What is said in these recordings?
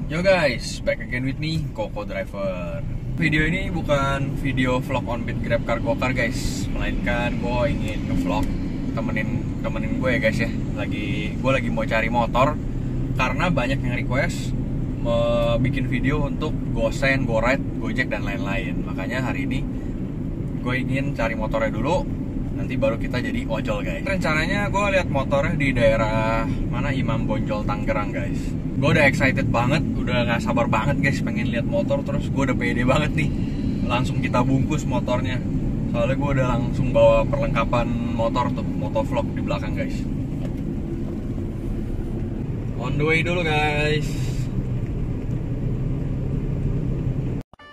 Yo guys, back again with me, Koko Driver. Video ini bukan video vlog on beat Grab Car Go Car guys, melainkan gue ingin nge-vlog temenin gue ya guys ya. Gue lagi mau cari motor karena banyak yang request bikin video untuk GoSend, GoRide, Gojek dan lain-lain. Makanya hari ini gue ingin cari motornya dulu, nanti baru kita jadi ojol guys. Rencananya gue lihat motornya di daerah mana, Imam Bonjol, Tangerang guys. Gue udah excited banget, udah gak sabar banget guys pengen lihat motor. Terus gue udah pede banget nih, langsung kita bungkus motornya. Soalnya gue udah langsung bawa perlengkapan motor tuh, motovlog di belakang guys. On the way dulu guys.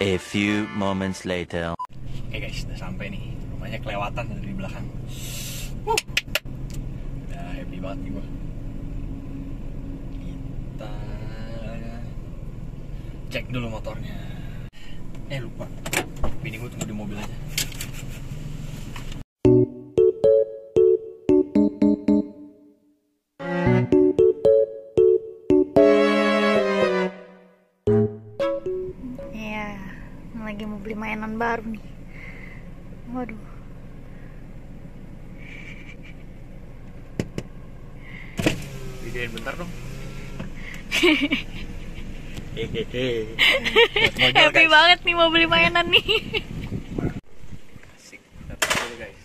A few moments later. Oke guys, udah sampai nih. Rumahnya kelewatan dari belakang. Udah happy banget nih gue. Kita cek dulu motornya. Lupa, bini gue tunggu di mobil aja. Iya, lagi mau beli mainan baru nih. Waduh. Videoin bentar dong. Happy banget nih mau beli mainan nih. Asik, datang dulu guys.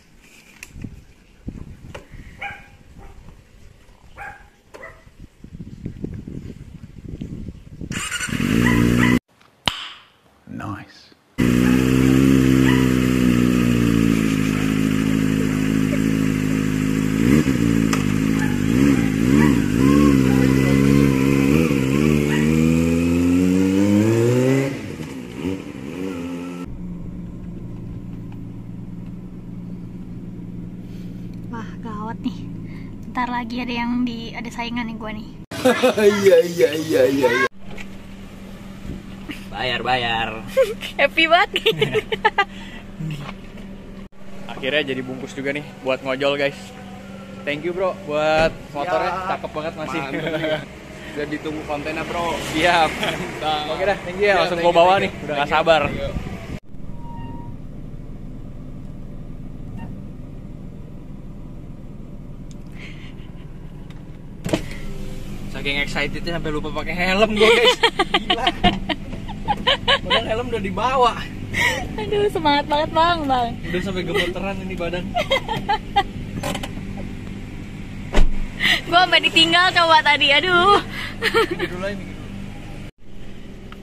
Nice. Wah, gawat nih. Ntar lagi ada saingan nih gua nih. Iya. Bayar. Happy banget. Akhirnya jadi bungkus juga nih buat ngojol guys. Thank you bro buat motornya, cakep banget masih. Udah ditunggu kontennya bro. Siap. Oke dah, thank you ya. Langsung gue bawa nih, udah gak sabar. Saking excitednya sampai lupa pakai helm gue guys. Gila. Padahal helm udah dibawa. Aduh, semangat banget bang. Udah sampai gemeteran ini badan. Gua sampai ditinggal coba tadi, aduh. Mikir dulu.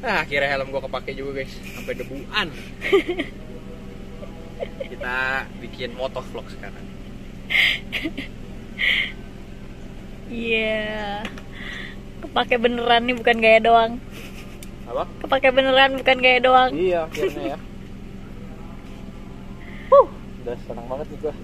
Nah, akhirnya helm gue kepake juga guys, sampai debuan. Kita bikin motovlog sekarang. Iya. Kepake beneran nih, bukan gaya doang. Apa? Kepake beneran, bukan gaya doang. Iya, akhirnya ya. Udah senang banget nih gue.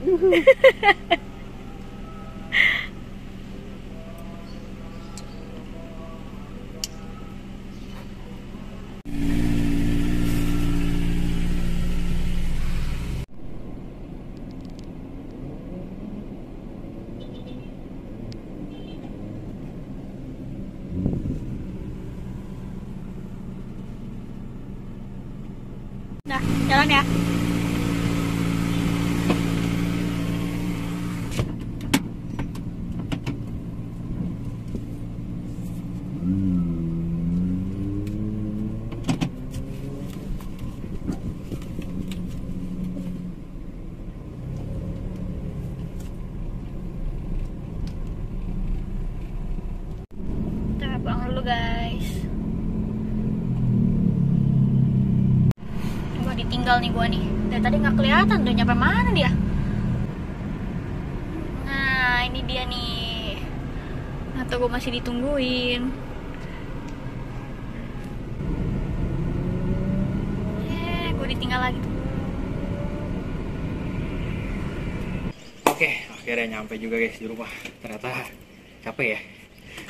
Nah, jalan ya. Kita pulang dulu guys. Ditinggal nih gua nih. Dari tadi nggak kelihatan udah nyampe mana dia. Nah, ini dia nih. Atau gua masih ditungguin. Gua ditinggal lagi tuh. Oke, akhirnya nyampe juga guys di rumah. Ternyata capek ya.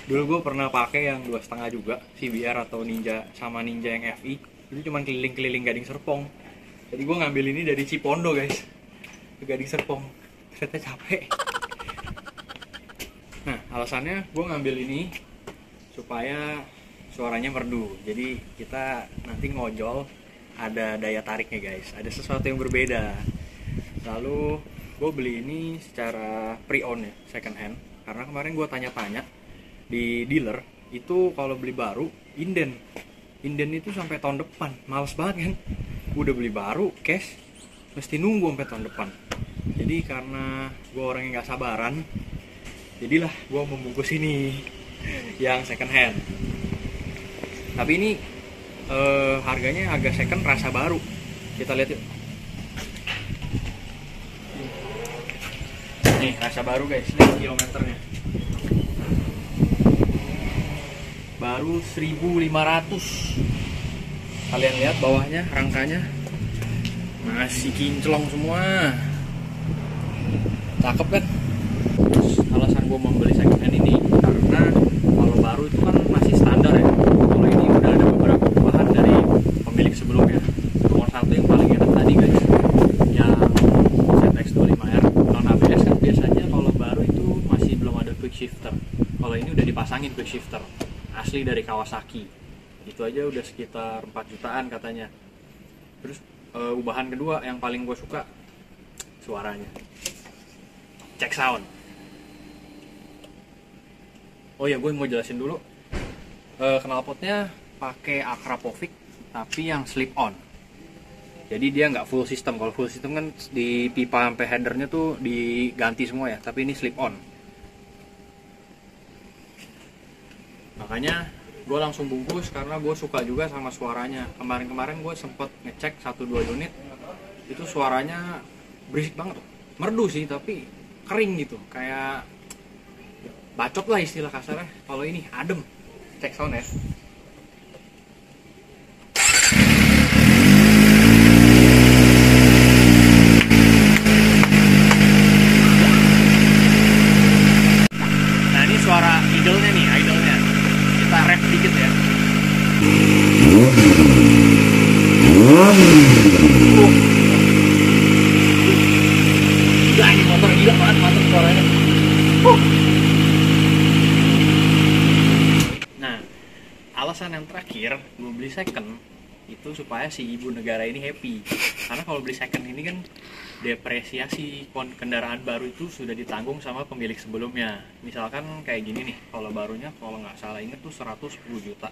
Dulu gue pernah pakai yang 2,5 juga, CBR atau Ninja sama Ninja yang FI. Itu cuma keliling-keliling Gading Serpong. Jadi gue ngambil ini dari Cipondo guys, ke Gading Serpong. Ternyata capek. Nah, alasannya gue ngambil ini supaya suaranya merdu. Jadi kita nanti ngojol ada daya tariknya guys, ada sesuatu yang berbeda. Lalu gue beli ini secara pre-owned ya, second hand. Karena kemarin gue tanya-tanya di dealer, itu kalau beli baru inden itu sampai tahun depan. Males banget kan, gue udah beli baru cash mesti nunggu sampai tahun depan. Jadi karena gue orang yang gak sabaran, jadilah gue membungkus ini yang second hand. Tapi ini harganya agak second, rasa baru. Kita lihat yuk. Nih rasa baru guys, ini kilometernya baru 1.500. Kalian lihat bawahnya, rangkanya masih kinclong semua, cakep kan? Alasan gue membeli second hand ini karena kalau baru itu kan masih standar ya. Kalau ini udah ada beberapa perubahan dari pemilik sebelumnya. Nomor satu yang paling enak tadi guys, yang ZX25R non ABS kan biasanya kalau baru itu masih belum ada quick shifter. Kalau ini udah dipasangin quick shifter asli dari Kawasaki. Itu aja udah sekitar 4 jutaan katanya. Terus ubahan kedua yang paling gue suka suaranya. Cek sound. Oh ya, gue mau jelasin dulu. Knalpotnya pakai Akrapovic tapi yang slip on. Jadi dia nggak full system. Kalau full system kan di pipa sampai headernya tuh diganti semua ya. Tapi ini slip on. Makanya gue langsung bungkus karena gue suka juga sama suaranya. Kemarin gue sempet ngecek 1-2 unit, itu suaranya berisik banget. Merdu sih tapi kering gitu, kayak bacot lah istilah kasarnya. Kalau ini adem. Cek sound ya. Nah ini suara idle-nya nih, idle-nya. Kita ref dikit ya. Gila, ini motor gila banget, mantap suaranya. Nah, alasan yang terakhir gue beli second itu supaya si ibu negara ini happy. Karena kalau beli second ini kan depresiasi kendaraan baru itu sudah ditanggung sama pemilik sebelumnya. Misalkan kayak gini nih, kalau barunya kalau nggak salah inget tuh 110 juta.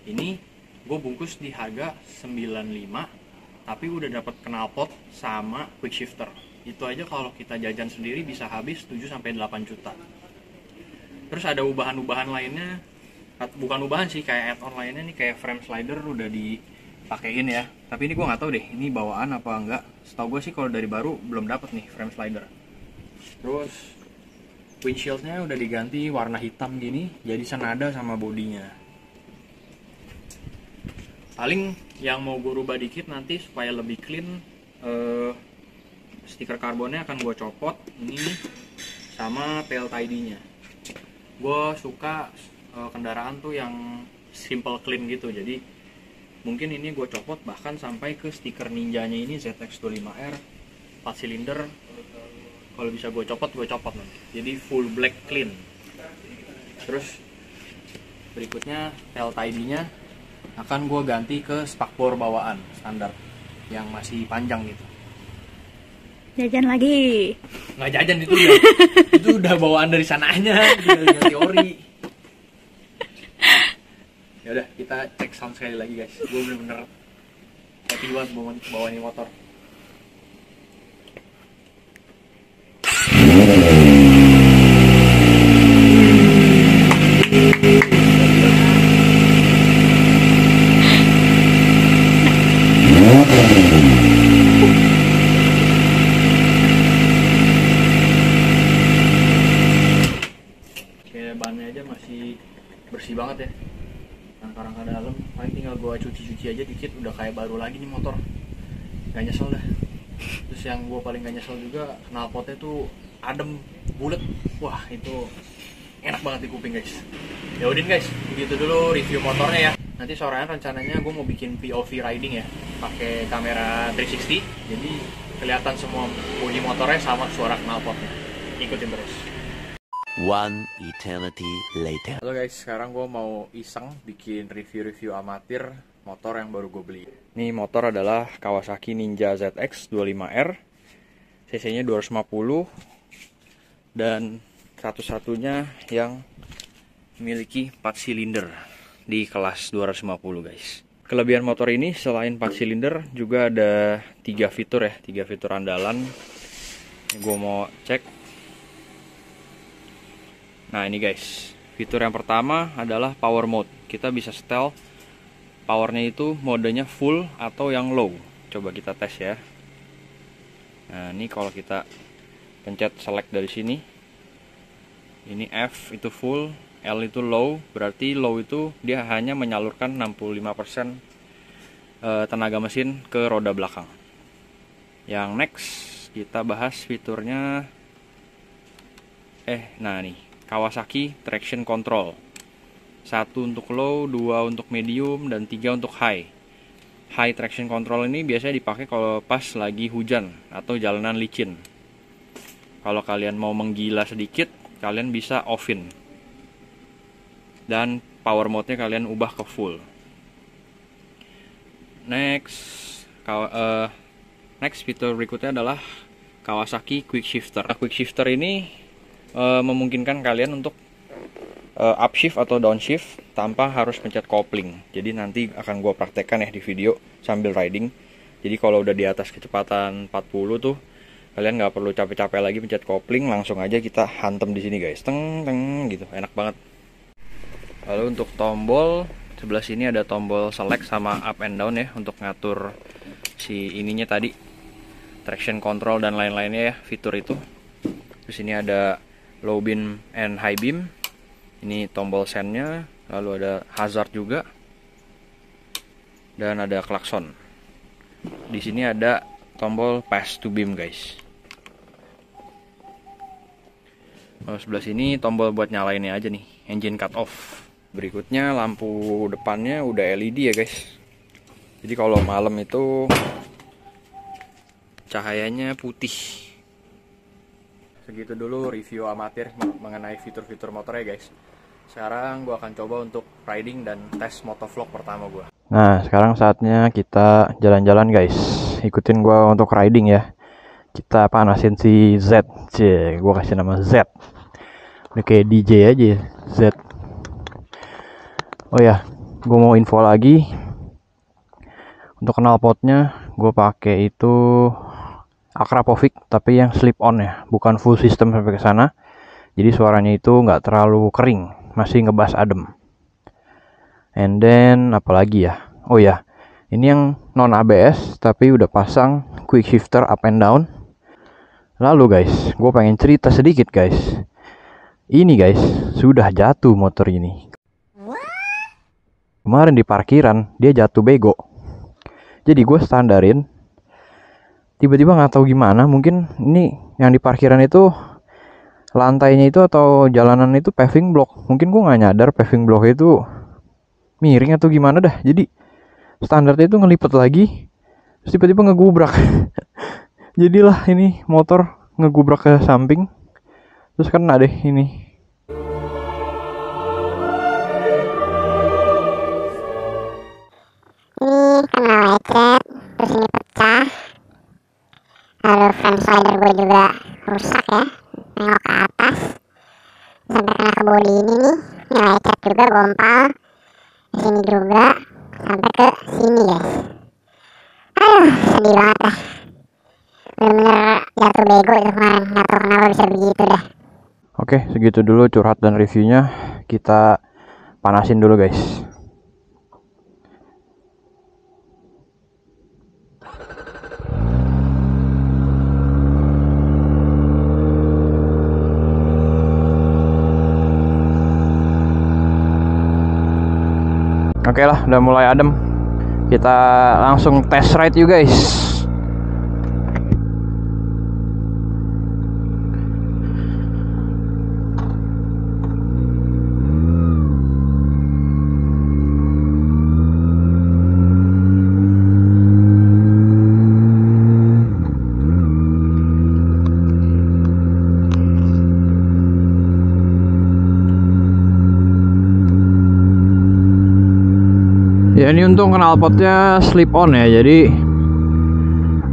Ini gue bungkus di harga 95, tapi udah dapat knalpot sama quick shifter. Itu aja kalau kita jajan sendiri bisa habis 7-8 juta. Terus ada ubahan-ubahan lainnya, bukan ubahan sih, kayak add-on lainnya nih, kayak frame slider udah dipakein ya. Tapi ini gue nggak tahu deh, ini bawaan apa enggak. Setahu gue sih kalau dari baru belum dapat nih frame slider. Terus windshieldnya udah diganti warna hitam gini, jadi senada sama bodinya. Paling yang mau gue rubah dikit nanti supaya lebih clean, stiker karbonnya akan gue copot ini sama tail tidy-nya. Gue suka kendaraan tuh yang simple clean gitu, jadi mungkin ini gue copot bahkan sampai ke stiker ninjanya ini ZX25R 4 silinder. Kalau bisa gue copot nanti, jadi full black clean. Terus berikutnya tail tidy-nya akan gue ganti ke spakbor bawaan standar yang masih panjang gitu. Jajan lagi. Nggak jajan itu udah, itu udah bawaan dari sananya, tinggal teori. Ya udah, kita cek sound sekali lagi guys. Gue bener-bener happy banget bawa ini motor. Kayak bannya aja masih bersih banget ya. Rangka-rangka dalam, paling tinggal gue cuci-cuci aja dikit udah kayak baru lagi nih motor. Gak nyesel dah. Terus yang gue paling gak nyesel juga, knalpotnya tuh adem, bulet. Wah itu enak banget di kuping guys. Ya udah guys, begitu dulu review motornya ya. Nanti sorean rencananya gue mau bikin POV riding ya, pakai kamera 360. Jadi kelihatan semua bunyi motornya sama suara knalpotnya. Ikutin terus. One eternity later. Halo guys, sekarang gue mau iseng bikin review-review amatir motor yang baru gue beli. Ini motor adalah Kawasaki Ninja ZX 25R, cc-nya 250, dan satu-satunya yang memiliki 4 silinder di kelas 250 guys. Kelebihan motor ini selain 4 silinder juga ada 3 fitur ya, 3 fitur andalan. Ini gue mau cek. Nah ini guys, fitur yang pertama adalah power mode. Kita bisa setel powernya itu modenya full atau yang low. Coba kita tes ya. Nah ini kalau kita pencet select dari sini, ini F itu full, L itu low. Berarti low itu dia hanya menyalurkan 65% tenaga mesin ke roda belakang. Yang next kita bahas fiturnya. Nah nih, Kawasaki Traction Control. 1 untuk low, 2 untuk medium, dan 3 untuk high. High Traction Control ini biasanya dipakai kalau pas lagi hujan atau jalanan licin. Kalau kalian mau menggila sedikit, kalian bisa off-in. Dan power mode-nya kalian ubah ke full. Next fitur berikutnya adalah Kawasaki Quick Shifter. Quick Shifter ini memungkinkan kalian untuk upshift atau downshift tanpa harus pencet kopling. Jadi nanti akan gue praktekkan ya di video sambil riding. Jadi kalau udah di atas kecepatan 40 tuh kalian nggak perlu capek-capek lagi pencet kopling, langsung aja kita hantem di sini guys, teng teng gitu, enak banget. Lalu untuk tombol sebelah sini ada tombol select sama up and down ya, untuk ngatur si ininya tadi, traction control dan lain-lainnya ya, fitur itu. Terus ini ada low beam and high beam. Ini tombol sennya, lalu ada hazard juga, dan ada klakson. Di sini ada tombol pass to beam guys. Lalu sebelah sini tombol buat nyalainnya aja nih, engine cut off. Berikutnya lampu depannya udah LED ya guys. Jadi kalau malam itu cahayanya putih. Segitu dulu review amatir mengenai fitur-fitur motor ya guys. Sekarang gue akan coba untuk riding dan tes motovlog pertama gue. Nah sekarang saatnya kita jalan-jalan guys. Ikutin gue untuk riding ya. Kita panasin si Z. Gue kasih nama Z. Udah kayak DJ aja ya, Z. Oh ya, gue mau info lagi. Untuk knalpotnya gue pakai itu Akrapovic, tapi yang slip on ya, bukan full system sampai ke sana. Jadi suaranya itu nggak terlalu kering, masih ngebas adem. And then apalagi ya? Oh ya, ini yang non ABS tapi udah pasang quick shifter up and down. Lalu guys, gue pengen cerita sedikit guys. Ini guys, sudah jatuh motor ini. Kemarin di parkiran dia jatuh bego. Jadi gue standarin. Tiba-tiba nggak tahu gimana, mungkin ini yang di parkiran itu lantainya itu atau jalanan itu paving block. Mungkin gue nggak nyadar paving block itu miring atau gimana dah. Jadi standarnya itu ngelipet lagi, terus tiba-tiba ngegubrak. Jadilah ini motor ngegubrak ke samping, terus kena deh ini. Ini kena lecet, terus ini pecah. Lalu frame slider gue juga rusak ya, nengok ke atas sampai kena ke bodi ini nih. Ini lecet juga, gompal di sini juga sampai ke sini guys. Aduh, sedih banget dah. Bener-bener jatuh bego itu kemarin, nggak tahu kenapa bisa begitu dah. Oke, segitu dulu curhat dan reviewnya. Kita panasin dulu guys. Oke lah, udah mulai adem. Kita langsung test ride you guys. Ya ini untung knalpotnya slip on ya, jadi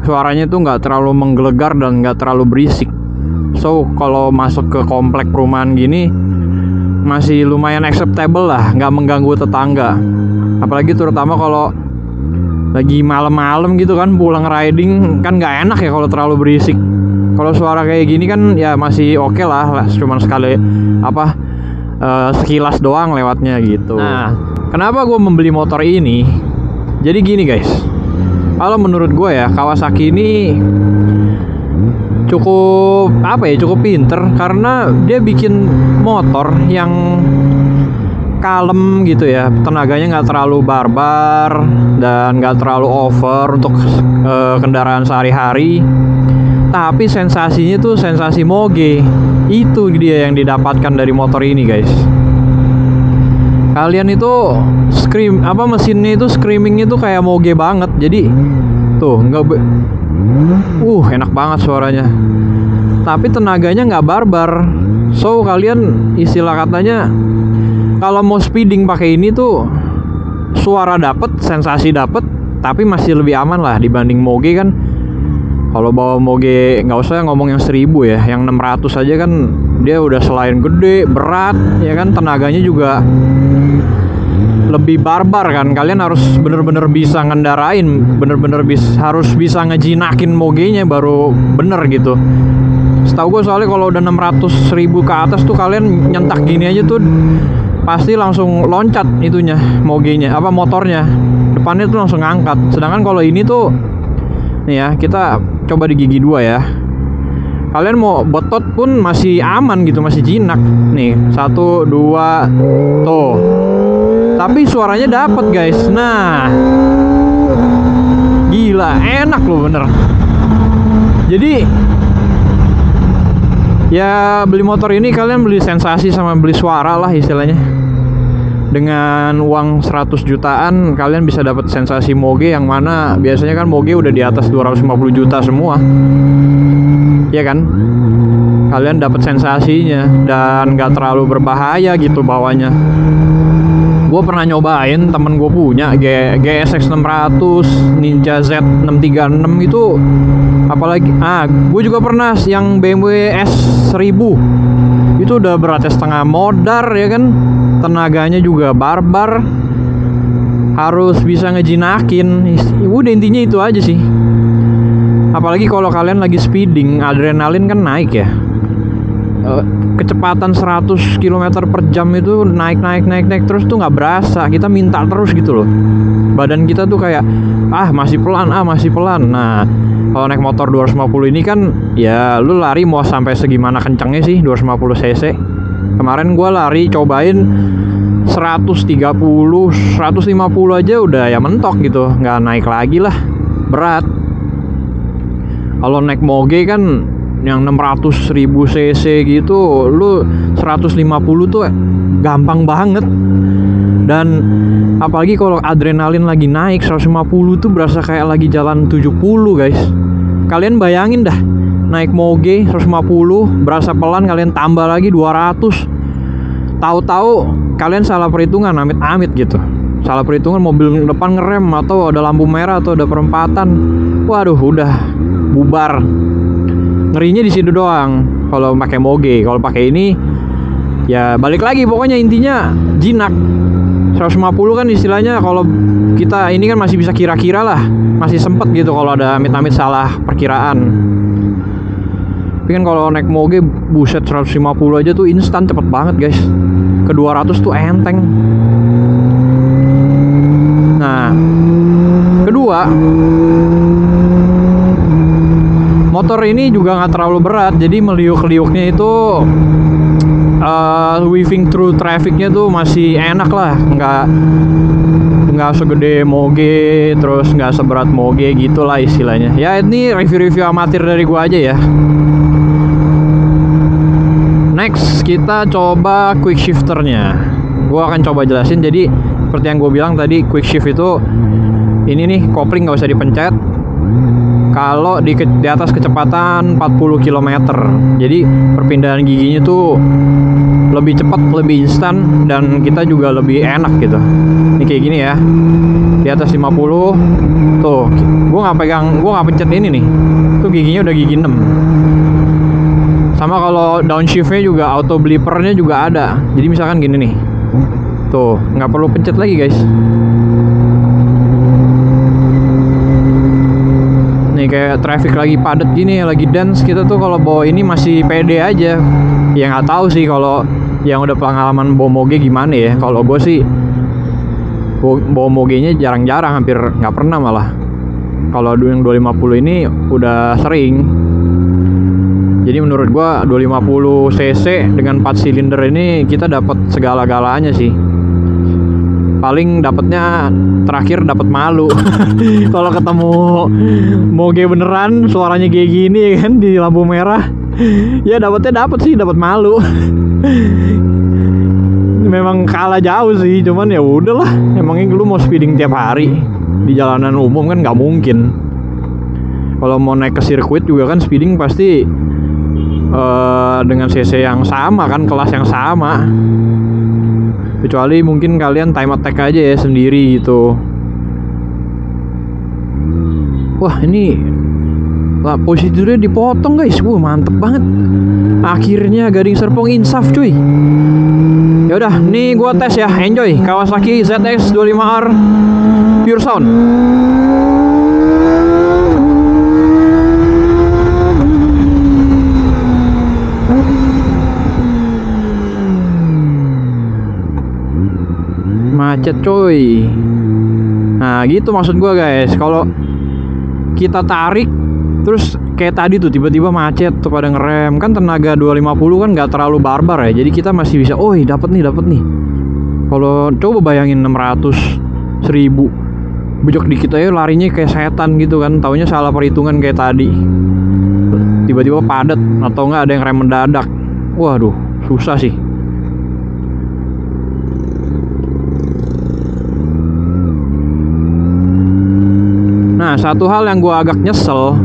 suaranya tuh nggak terlalu menggelegar dan nggak terlalu berisik. So kalau masuk ke komplek perumahan gini masih lumayan acceptable lah, nggak mengganggu tetangga. Apalagi terutama kalau lagi malam-malam gitu kan, pulang riding kan nggak enak ya kalau terlalu berisik. Kalau suara kayak gini kan ya masih oke lah, cuman sekali sekilas doang lewatnya gitu. Nah, kenapa gue membeli motor ini? Jadi gini guys, kalau menurut gue ya Kawasaki ini cukup cukup pinter karena dia bikin motor yang kalem gitu ya, tenaganya nggak terlalu barbar dan nggak terlalu over untuk kendaraan sehari-hari. Tapi sensasinya tuh sensasi moge. Itu dia yang didapatkan dari motor ini guys. Kalian itu mesinnya itu screamingnya tuh kayak moge banget. Jadi tuh enak banget suaranya. Tapi tenaganya nggak barbar. So kalian istilah katanya kalau mau speeding pakai ini tuh suara dapet, sensasi dapet, tapi masih lebih aman lah dibanding moge kan. Kalau bawa moge nggak usah ngomong yang 1000 ya, yang 600 aja kan dia udah selain gede, berat, ya kan tenaganya juga lebih barbar kan. Kalian harus bener-bener bisa ngendarain, harus bisa ngejinakin mogenya baru bener gitu. Setahu gue soalnya kalau udah 600.000 ke atas tuh kalian nyentak gini aja tuh pasti langsung loncat itunya, mogenya, motornya. Depannya tuh langsung ngangkat. Sedangkan kalau ini tuh nih ya, kita coba di gigi 2 ya. Kalian mau betot pun masih aman gitu, masih jinak. Nih, 1, 2, tuh. Tapi suaranya dapet guys. Nah, gila, enak loh bener. Jadi ya beli motor ini kalian beli sensasi sama beli suara lah istilahnya. Dengan uang 100 jutaan kalian bisa dapat sensasi moge yang mana biasanya kan moge udah di atas 250 juta semua. Ya kan? Kalian dapat sensasinya dan gak terlalu berbahaya gitu bawanya. Gue pernah nyobain, temen gue punya GSX 600, Ninja Z636 itu, apalagi gue juga pernah yang BMW S1000 itu udah beratnya setengah modar ya kan, tenaganya juga barbar, harus bisa ngejinakin. Udah intinya itu aja sih. Apalagi kalau kalian lagi speeding, adrenalin kan naik ya. Kecepatan 100 km per jam itu naik terus tuh nggak berasa, kita minta terus gitu loh. Badan kita tuh kayak masih pelan. Nah kalau naik motor 250 ini kan ya lu lari mau sampai segimana kencengnya sih 250 cc. Kemarin gua lari cobain 130, 150 aja udah ya mentok gitu, nggak naik lagi lah, berat. Kalau naik moge kan yang 600.000 cc gitu, lu 150 tuh gampang banget. Dan apalagi kalau adrenalin lagi naik 150 tuh berasa kayak lagi jalan 70 guys. Kalian bayangin dah, naik moge 150 berasa pelan, kalian tambah lagi 200, tahu-tahu kalian salah perhitungan, amit-amit gitu. Salah perhitungan, mobil depan ngerem atau ada lampu merah atau ada perempatan, waduh udah bubar. Ngerinya di situ doang kalau pakai moge. Kalau pakai ini ya balik lagi, pokoknya intinya jinak. 150 kan istilahnya kalau kita ini kan masih bisa kira-kira lah, masih sempet gitu kalau ada amit-amit salah perkiraan. Tapi kan kalau naik moge buset 150 aja tuh instan, cepet banget guys. Ke 200 tuh enteng. Nah, kedua, motor ini juga nggak terlalu berat, jadi meliuk-liuknya itu weaving through trafficnya tuh masih enak lah, nggak segede moge, terus nggak seberat moge gitulah istilahnya. Ya ini review-review amatir dari gua aja ya. Next kita coba quick shifternya. Gua akan coba jelasin. Jadi seperti yang gue bilang tadi, quick shift itu ini nih, kopling nggak usah dipencet. kalau di atas kecepatan 40 km. Jadi perpindahan giginya tuh lebih cepat, lebih instan, dan kita juga lebih enak gitu. Ini kayak gini ya, di atas 50 tuh, gue nggak pencet ini nih, tuh giginya udah gigi 6. Sama kalau downshiftnya juga, auto bleepernya juga ada. Jadi misalkan gini nih, tuh nggak perlu pencet lagi guys. Nih kayak traffic lagi padat gini, lagi dance, kita tuh kalau bawa ini masih pede aja. Ya nggak tahu sih kalau yang udah pengalaman bawa moge gimana ya. Kalau gue sih bawa mogenya jarang-jarang, hampir nggak pernah malah. Kalau yang 250 ini udah sering. Jadi menurut gue 250 cc dengan 4 silinder ini kita dapat segala-galanya sih. Paling dapatnya terakhir dapat malu. Kalau ketemu moge beneran suaranya kayak gini kan di lampu merah, ya dapat malu. Memang kalah jauh sih, cuman ya udahlah, emangnya lu mau speeding tiap hari di jalanan umum kan nggak mungkin. Kalau mau naik ke sirkuit juga kan speeding pasti dengan cc yang sama kan, kelas yang sama. Kecuali mungkin kalian time attack aja ya sendiri gitu. Wah ini positurnya dipotong guys, mantep banget. Akhirnya Gading Serpong insaf cuy. Ya udah, nih gua tes ya, enjoy Kawasaki ZX25R Pure Sound. Macet coy. Nah gitu maksud gua guys, kalau kita tarik terus kayak tadi tuh tiba-tiba macet tuh pada ngerem, kan tenaga 250 kan nggak terlalu barbar ya, jadi kita masih bisa, dapat nih. Kalau coba bayangin 600, 1000, bejok dikit aja larinya kayak setan gitu kan, taunya salah perhitungan kayak tadi, tiba-tiba padat atau nggak ada yang rem mendadak. Waduh susah sih. Nah satu hal yang gue agak nyesel,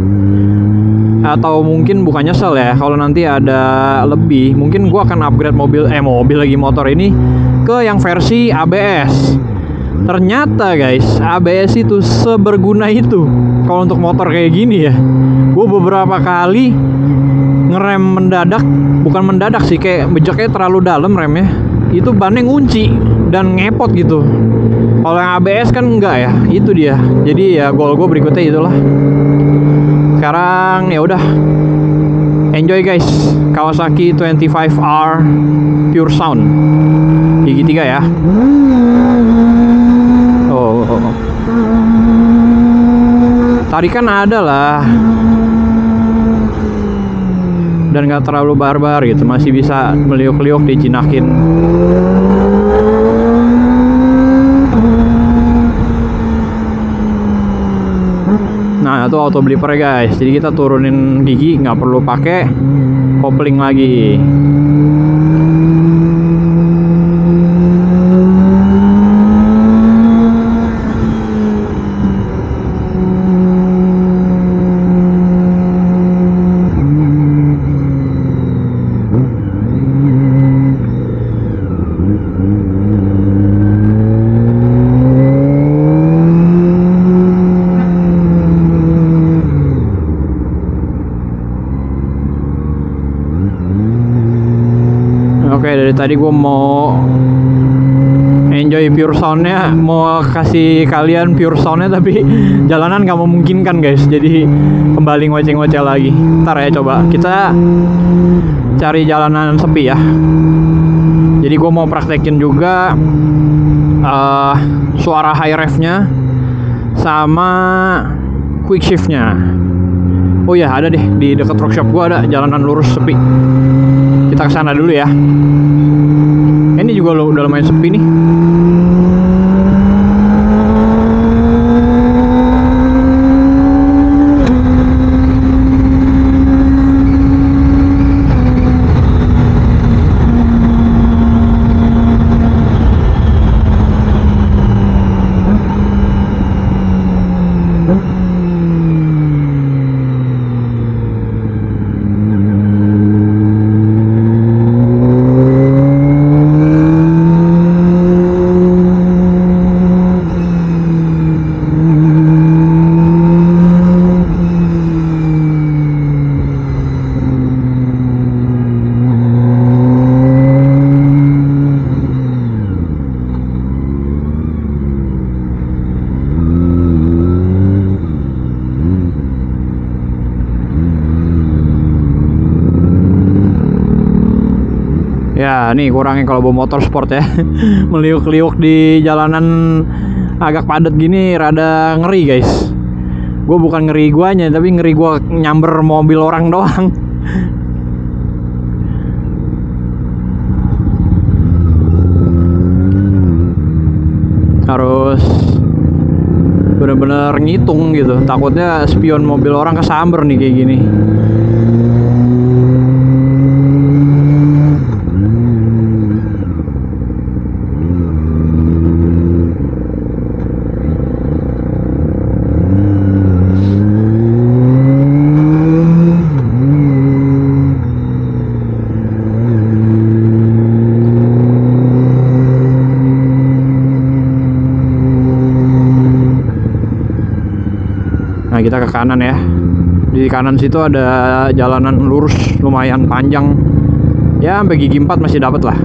atau mungkin bukan nyesel ya, kalau nanti ada lebih, mungkin gua akan upgrade motor ini ke yang versi ABS. Ternyata guys, ABS itu seberguna itu kalau untuk motor kayak gini ya. Gua beberapa kali ngerem mendadak, bukan mendadak sih, kayak bejaknya terlalu dalam remnya, itu bannya ngunci dan ngepot gitu. Kalau yang ABS kan enggak ya, itu dia. Jadi ya goal gue berikutnya itulah. Sekarang ya udah, enjoy guys, Kawasaki 25R Pure Sound gigi 3 ya. Tarikan ada lah, dan gak terlalu barbar gitu, masih bisa meliuk-liuk dijinakin. Nah itu auto bleeper guys, jadi kita turunin gigi nggak perlu pakai kopling lagi. Oke, dari tadi gue mau enjoy pure soundnya, mau kasih kalian pure soundnya, tapi jalanan gak memungkinkan guys, jadi kembali ngoceh-ngoceh lagi. Ntar ya coba kita cari jalanan sepi ya. Jadi gue mau praktekin juga suara high revnya sama quick shiftnya. Oh ya ada deh, di dekat workshop gue ada jalanan lurus sepi. Kita kesana dulu ya. Ini juga udah lumayan sepi nih. Ya, nih kurangnya kalau bawa motor sport ya. Meliuk-liuk di jalanan agak padat gini rada ngeri, guys. Gue bukan ngeri guanya, tapi ngeri gua nyamber mobil orang doang. Harus bener-bener ngitung gitu, takutnya spion mobil orang kesamber nih kayak gini. Nah, kita ke kanan ya. Di kanan situ ada jalanan lurus lumayan panjang. Ya, sampai gigi 4 masih dapat lah.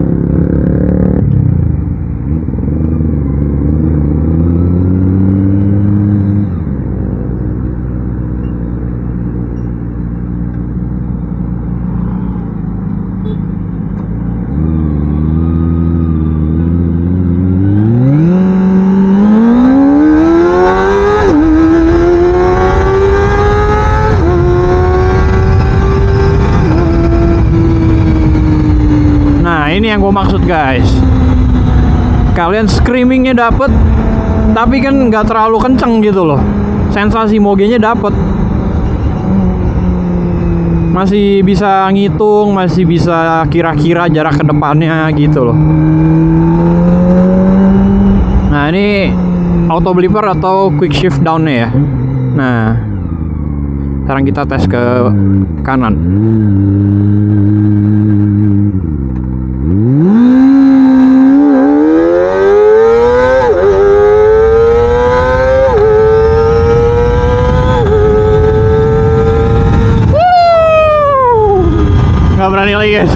Ini yang gue maksud, guys. Kalian screamingnya dapet, tapi kan nggak terlalu kenceng gitu loh. Sensasi mogenya dapet, masih bisa ngitung, masih bisa kira-kira jarak ke depannya gitu loh. Nah, ini auto blipper atau quick shift down-nya ya. Nah, sekarang kita tes ke kanan. Nggak berani lagi, guys.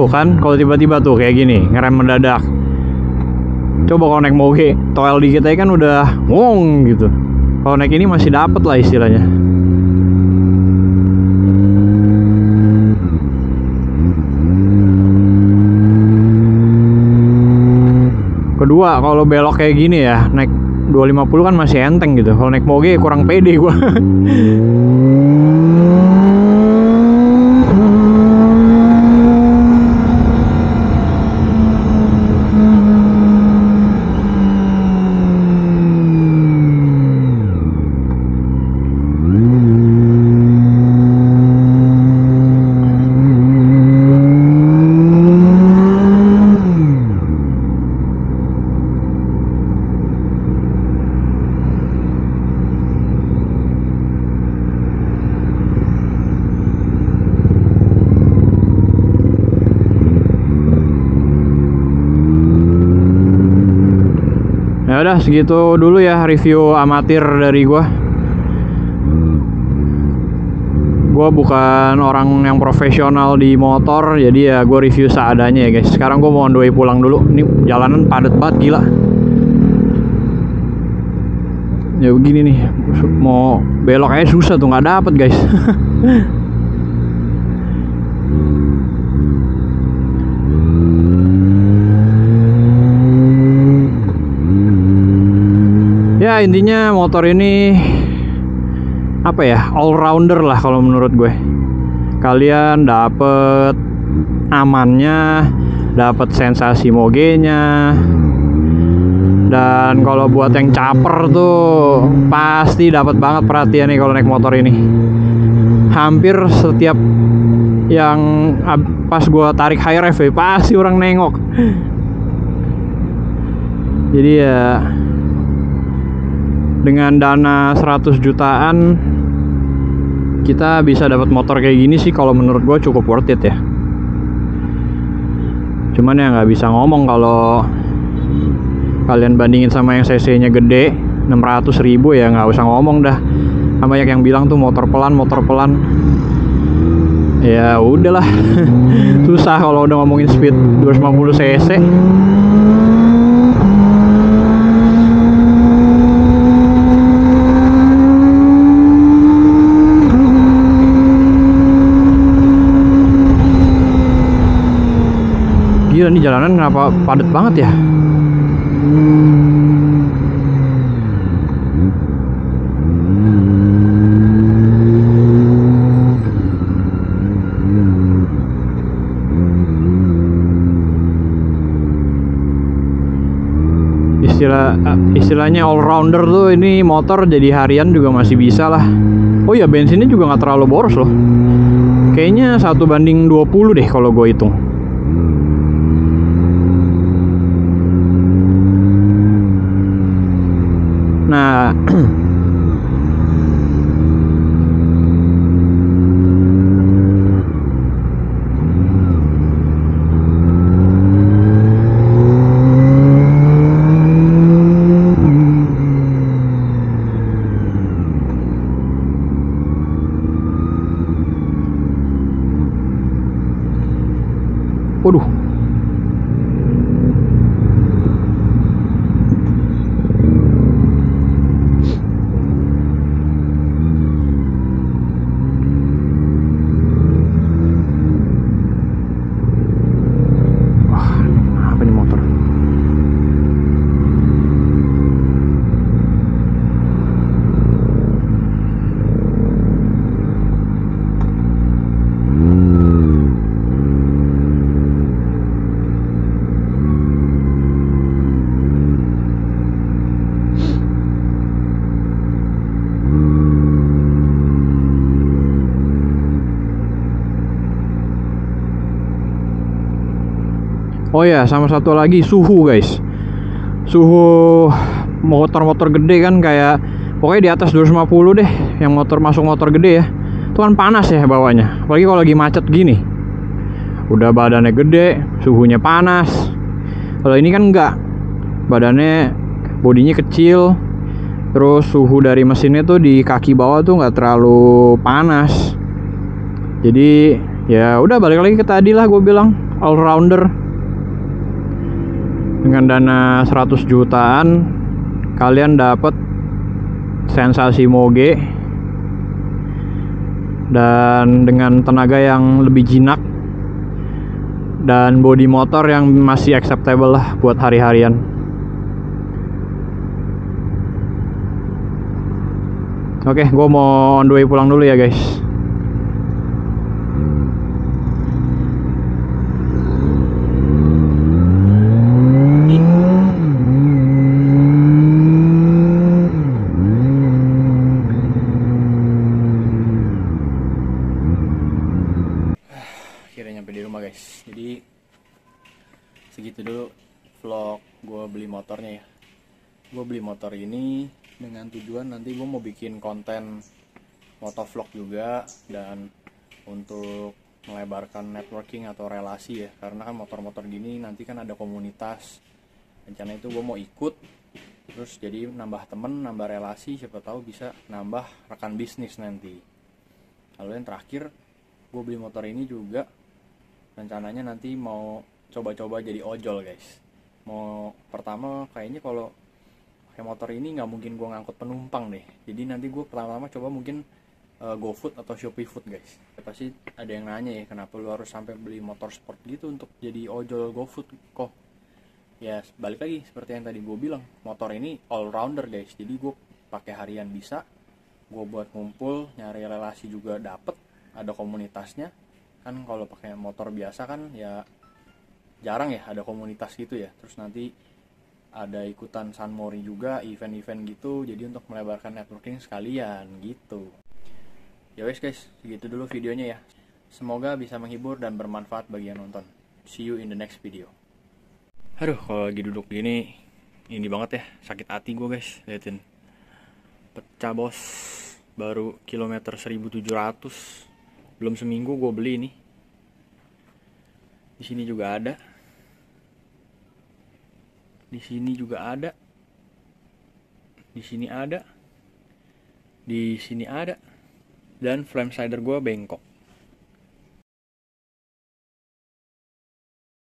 Kan kalau tiba-tiba tuh kayak gini ngerem mendadak. Coba kalau naik moge toel dikit aja kan udah ngong gitu. Kalau naik ini masih dapet lah istilahnya. Kedua, kalau belok kayak gini ya naik 250 kan masih enteng gitu. Kalau naik moge kurang pede gua. Ya udah segitu dulu ya review amatir dari gua. Gua bukan orang yang profesional di motor, jadi ya gua review seadanya ya guys. Sekarang gua mau on the way pulang dulu. Ini jalanan padat banget gila. Ya begini nih, mau belok aja susah tuh, nggak dapet guys. Ya intinya motor ini apa ya, all rounder lah kalau menurut gue. Kalian dapet amannya, dapet sensasi mogenya, dan kalau buat yang caper tuh pasti dapat banget perhatian nih kalau naik motor ini. Hampir setiap yang pas gue tarik high rev pasti orang nengok. Jadi ya dengan dana 100 jutaan kita bisa dapat motor kayak gini sih, kalau menurut gue cukup worth it ya. Cuman ya nggak bisa ngomong kalau kalian bandingin sama yang cc-nya gede 600.000 ya nggak usah ngomong dah. Banyak yang bilang tuh motor pelan. Ya udahlah. Susah kalau udah ngomongin speed 250 cc. Gila nih jalanan kenapa padat banget ya? Istilahnya all rounder tuh, ini motor jadi harian juga masih bisa lah. Oh ya, bensinnya juga nggak terlalu boros loh. Kayaknya 1:20 deh kalau gue hitung. Nah, waduh. Wah, apa nih motor? Oh ya, sama satu lagi suhu guys. Suhu motor-motor gede kan kayak pokoknya di atas 250 deh. Yang masuk motor gede ya, itu kan panas ya bawahnya. Apalagi kalau lagi macet gini. Udah badannya gede, suhunya panas. Kalau ini kan enggak. Badannya, bodinya kecil. Terus suhu dari mesinnya tuh di kaki bawah tuh nggak terlalu panas. Jadi ya udah balik lagi ke tadi lah, gue bilang all rounder. Dengan dana 100 jutaan kalian dapat sensasi moge dan dengan tenaga yang lebih jinak dan bodi motor yang masih acceptable lah buat hari-harian. Oke, gue mau on the way pulang dulu ya guys. Akhirnya nyampe di rumah guys. Jadi segitu dulu vlog gue beli motornya ya. Gue beli motor ini dengan tujuan nanti gue mau bikin konten motovlog juga, dan untuk melebarkan networking atau relasi ya, karena kan motor-motor gini nanti kan ada komunitas. Rencana itu gue mau ikut, terus jadi nambah temen, nambah relasi, siapa tahu bisa nambah rekan bisnis nanti. Lalu yang terakhir, gue beli motor ini juga rencananya nanti mau coba-coba jadi ojol guys. Mau pertama kayaknya kalau pakai motor ini nggak mungkin gue ngangkut penumpang deh. Jadi nanti gue pertama-tama coba mungkin GoFood atau ShopeeFood guys. Ya, pasti ada yang nanya ya, kenapa lu harus sampai beli motor sport gitu untuk jadi ojol GoFood kok? Ya balik lagi seperti yang tadi gue bilang, motor ini all rounder guys. Jadi gue pakai harian bisa, gue buat ngumpul, nyari relasi juga dapet, ada komunitasnya. Kan kalau pakai motor biasa kan ya jarang ya ada komunitas gitu ya. Terus nanti ada ikutan San Mori juga, event-event gitu. Jadi untuk melebarkan networking sekalian gitu. Ya wes guys, segitu dulu videonya ya. Semoga bisa menghibur dan bermanfaat bagi yang nonton. See you in the next video. Aduh, kalau lagi duduk gini, ini banget ya, sakit hati gue guys. Liatin, pecah bos. Baru kilometer 1700. Belum seminggu gue beli ini. Di sini juga ada. Di sini juga ada. Di sini ada. Di sini ada. Dan flame slider gue bengkok.